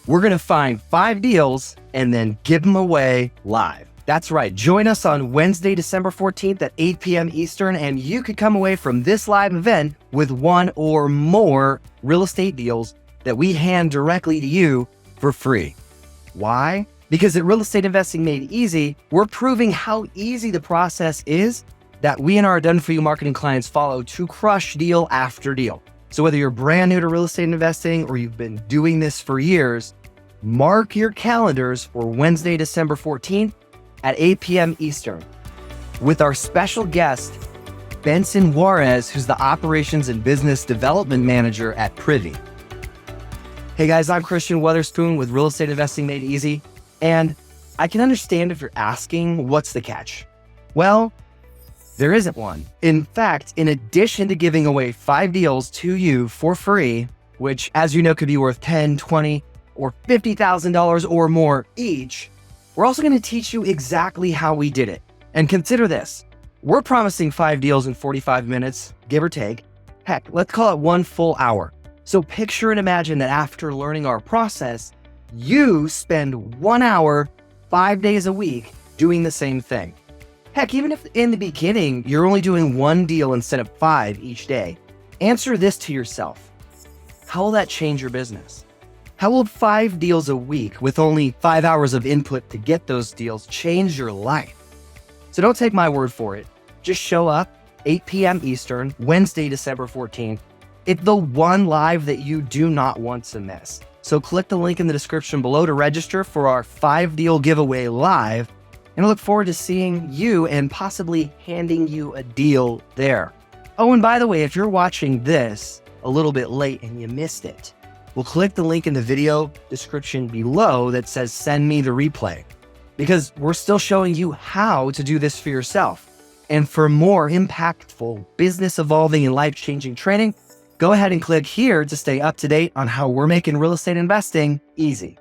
We're going to find 5 deals and then give them away live. That's right. Join us on Wednesday, December 14th at 8 p.m. Eastern, and you could come away from this live event with 1 or more real estate deals that we hand directly to you for free. Why? Because at Real Estate Investing Made Easy, we're proving how easy the process is that we and our done-for-you marketing clients follow to crush deal after deal. So whether you're brand new to real estate investing or you've been doing this for years, mark your calendars for Wednesday, December 14th at 8 p.m. Eastern with our special guest, Benson Juarez, who's the Operations and Business Development Manager at Privy. Hey guys, I'm Christian Weatherspoon with Real Estate Investing Made Easy. And I can understand if you're asking, what's the catch? Well, there isn't one. In fact, in addition to giving away 5 deals to you for free, which as you know could be worth $10, $20, or $50,000 or more each, we're also going to teach you exactly how we did it. And consider this, we're promising 5 deals in 45 minutes, give or take. Heck, let's call it 1 full hour. So picture and imagine that after learning our process, you spend 1 hour, 5 days a week doing the same thing. Heck, even if in the beginning, you're only doing 1 deal instead of 5 each day, answer this to yourself. How will that change your business? How will 5 deals a week with only 5 hours of input to get those deals change your life? So don't take my word for it. Just show up 8 p.m. Eastern, Wednesday, December 14th. It's the one live that you do not want to miss. So click the link in the description below to register for our 5 deal giveaway live, and I look forward to seeing you and possibly handing you a deal there. Oh, and by the way, if you're watching this a little bit late and you missed it, we'll click the link in the video description below that says send me the replay, because we're still showing you how to do this for yourself. And for more impactful, business evolving and life-changing training, go ahead and click here to stay up to date on how we're making real estate investing easy.